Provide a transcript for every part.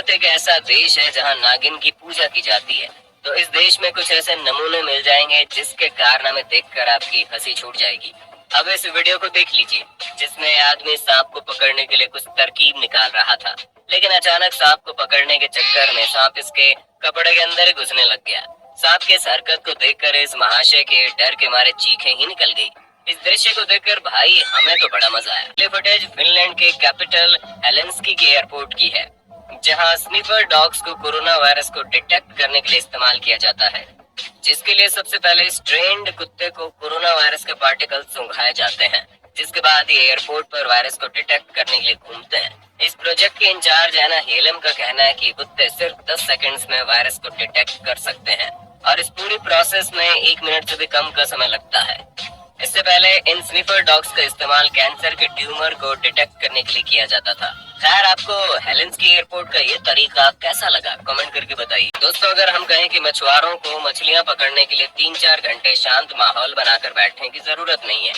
भारत एक ऐसा देश है जहां नागिन की पूजा की जाती है। तो इस देश में कुछ ऐसे नमूने मिल जाएंगे जिसके कारनामे देखकर आपकी हंसी छूट जाएगी। अब इस वीडियो को देख लीजिए, जिसमें आदमी सांप को पकड़ने के लिए कुछ तरकीब निकाल रहा था, लेकिन अचानक सांप को पकड़ने के चक्कर में सांप इसके कपड़े के अंदर ही घुसने लग गया। सांप के इस हरकत को देखकर इस महाशय के डर के मारे चीखें ही निकल गई। इस दृश्य को देखकर भाई हमें तो बड़ा मजा आया। ये फुटेज फिनलैंड के कैपिटल हेलेंस्की के एयरपोर्ट की है, जहां स्निफर डॉग्स को कोरोना वायरस को डिटेक्ट करने के लिए इस्तेमाल किया जाता है, जिसके लिए सबसे पहले स्ट्रेन्ड कुत्ते को कोरोना वायरस के पार्टिकल सुंघाए जाते हैं, जिसके बाद ये एयरपोर्ट पर वायरस को डिटेक्ट करने के लिए घूमते हैं। इस प्रोजेक्ट के इंचार्ज एना हेलम का कहना है कि कुत्ते सिर्फ 10 सेकंड्स में वायरस को डिटेक्ट कर सकते हैं और इस पूरी प्रोसेस में 1 मिनट से भी कम का समय लगता है। इससे पहले इन स्निफर डॉग्स का इस्तेमाल कैंसर के ट्यूमर को डिटेक्ट करने के लिए किया जाता था। खैर, आपको हेलेंस्की एयरपोर्ट का ये तरीका कैसा लगा, कमेंट करके बताइए। दोस्तों, अगर हम कहें कि मछुआरों को मछलियां पकड़ने के लिए 3-4 घंटे शांत माहौल बनाकर बैठने की जरूरत नहीं है,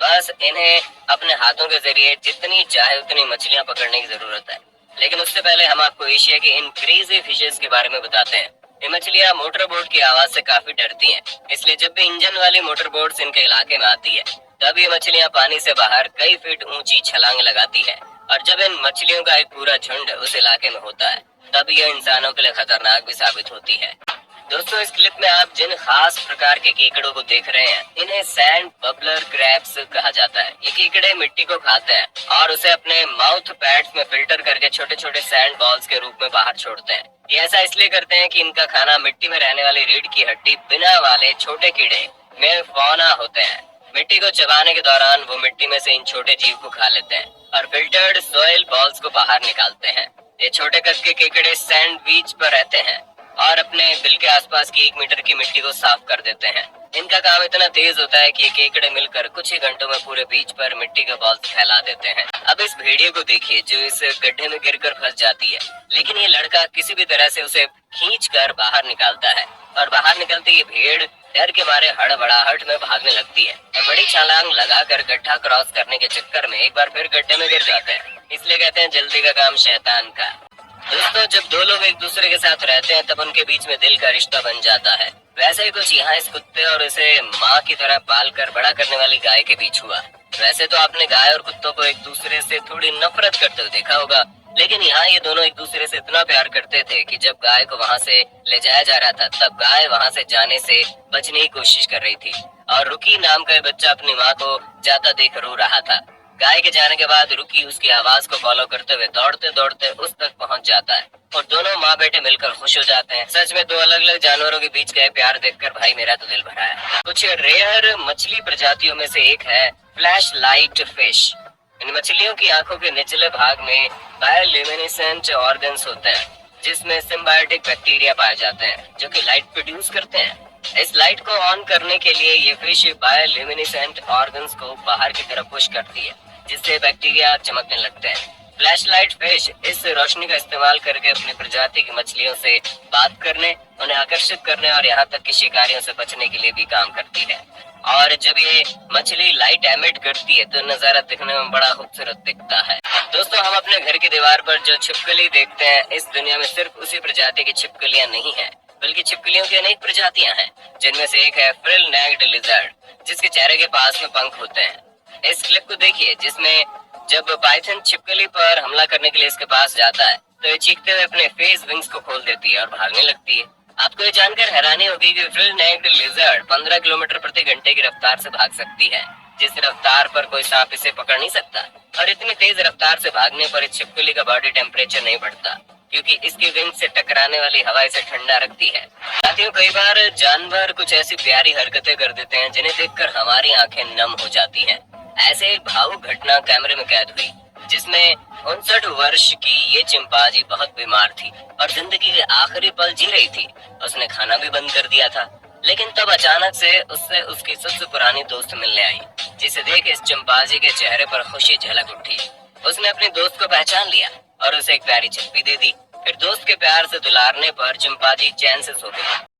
बस इन्हें अपने हाथों के जरिए जितनी चाहे उतनी मछलियां पकड़ने की जरूरत है। लेकिन उससे पहले हम आपको एशिया के इन क्रेजी फिशेस के बारे में बताते हैं। ये मछलियां मोटर बोट की आवाज से काफी डरती हैं, इसलिए जब भी इंजन वाली मोटर बोट इनके इलाके में आती है, तब ये मछलियां पानी से बाहर कई फीट ऊंची छलांग लगाती है। और जब इन मछलियों का एक पूरा झुंड उस इलाके में होता है, तब यह इंसानों के लिए खतरनाक भी साबित होती है। दोस्तों, इस क्लिप में आप जिन खास प्रकार के केकड़ों को देख रहे हैं, इन्हें सैंड बबलर क्रैब्स कहा जाता है। ये केकड़े मिट्टी को खाते हैं और उसे अपने माउथ पैड्स में फिल्टर करके छोटे छोटे सैंड बॉल्स के रूप में बाहर छोड़ते हैं। ये ऐसा इसलिए करते हैं कि इनका खाना मिट्टी में रहने वाली रीढ़ की हड्डी बिना वाले छोटे कीड़े में फौना होते हैं। मिट्टी को चबाने के दौरान वो मिट्टी में से इन छोटे जीव को खा लेते हैं और फिल्टर्ड सॉइल बॉल्स को बाहर निकालते हैं। ये छोटे कद के केकड़े सैंड बीच पर रहते हैं और अपने बिल के आसपास की 1 मीटर की मिट्टी को साफ कर देते हैं। इनका काम इतना तेज होता है कि ये केकड़े मिलकर कुछ ही घंटों में पूरे बीच पर मिट्टी के बॉल्स फैला देते हैं। अब इस भेड़िए को देखिए जो इस गड्ढे में गिरकर फंस जाती है, लेकिन ये लड़का किसी भी तरह से उसे खींचकर बाहर निकालता है और बाहर निकलते ये भेड़ डर के मारे हड़बड़ाहट में भागने लगती है और बड़ी छलांग लगाकर गड्ढा क्रॉस करने के चक्कर में एक बार फिर गड्ढे में गिर जाते हैं। इसलिए कहते हैं जल्दी का काम शैतान का। दोस्तों, जब दो लोग एक दूसरे के साथ रहते हैं तब उनके बीच में दिल का रिश्ता बन जाता है। वैसे ही कुछ यहाँ इस कुत्ते और इसे माँ की तरह पाल कर बड़ा करने वाली गाय के बीच हुआ। वैसे तो आपने गाय और कुत्तों को एक दूसरे से थोड़ी नफरत करते हुए देखा होगा, लेकिन यहाँ ये दोनों एक दूसरे से इतना प्यार करते थे कि जब गाय को वहाँ से ले जाया जा रहा था, तब गाय वहाँ से जाने से बचने की कोशिश कर रही थी और रुकी नाम का बच्चा अपनी माँ को जाता देख रो रहा था। गाय के जाने के बाद रुकी उसकी आवाज को फॉलो करते हुए दौड़ते दौड़ते उस तक पहुंच जाता है और दोनों माँ बेटे मिलकर खुश हो जाते हैं। सच में दो अलग अलग जानवरों के बीच का प्यार देखकर भाई मेरा तो दिल भरा है। कुछ रेयर मछली प्रजातियों में से एक है फ्लैश लाइट फिश। इन मछलियों की आंखों के निचले भाग में बायोल्यूमिनेसेंट ऑर्गन्स होते हैं, जिसमें सिम्बायोटिक बैक्टीरिया पाए जाते हैं जो कि लाइट प्रोड्यूस करते हैं। इस लाइट को ऑन करने के लिए ये फिश बायोल्यूमिनेसेंट ऑर्गन्स को बाहर की तरफ पुश करती है, जिससे बैक्टीरिया चमकने लगते हैं। फ्लैशलाइट फिश इस रोशनी का इस्तेमाल करके अपनी प्रजाति की मछलियों से बात करने, उन्हें आकर्षित करने और यहाँ तक कि शिकारियों से बचने के लिए भी काम करती है। और जब ये मछली लाइट एमिट करती है तो नजारा दिखने में बड़ा खूबसूरत दिखता है। दोस्तों, हम अपने घर की दीवार पर जो छिपकली देखते हैं, इस दुनिया में सिर्फ उसी प्रजाति की छिपकलियां नहीं है, बल्कि छिपकलियों की अनेक प्रजातियां हैं, जिनमें से एक है फ्रिल नेक्ड लिजर्ड, जिसके चेहरे के पास में पंख होते हैं। इस क्लिप को देखिए, जिसमें जब पाइथन छिपकली पर हमला करने के लिए इसके पास जाता है तो ये चीखते हुए अपने फेस विंग्स को खोल देती है और भागने लगती है। आपको ये जानकर हैरानी होगी कि फ्रिल नेक्ड लिजर्ड 15 किलोमीटर प्रति घंटे की रफ्तार से भाग सकती है, जिस रफ्तार पर कोई सांप इसे पकड़ नहीं सकता। और इतनी तेज रफ्तार से भागने पर इस छिपकली का बॉडी टेम्परेचर नहीं बढ़ता, क्योंकि इसकी विंग से टकराने वाली हवा इसे ठंडा रखती है। साथियों, कई बार जानवर कुछ ऐसी प्यारी हरकतें कर देते हैं जिन्हें देखकर हमारी आंखें नम हो जाती हैं। ऐसे एक भावुक घटना कैमरे में कैद हुई, जिसमें 59 वर्ष की ये चिंपांजी बहुत बीमार थी और जिंदगी के आखिरी पल जी रही थी। उसने खाना भी बंद कर दिया था, लेकिन तब अचानक से उससे उसकी सबसे पुरानी दोस्त मिलने आई, जिसे देख इस चिंपांजी के चेहरे पर खुशी झलक उठी। उसने अपने दोस्त को पहचान लिया और उसे एक प्यारी चप्पी दे दी। फिर दोस्त के प्यार से दुलारने पर चिंपांजी चैन से सो गई।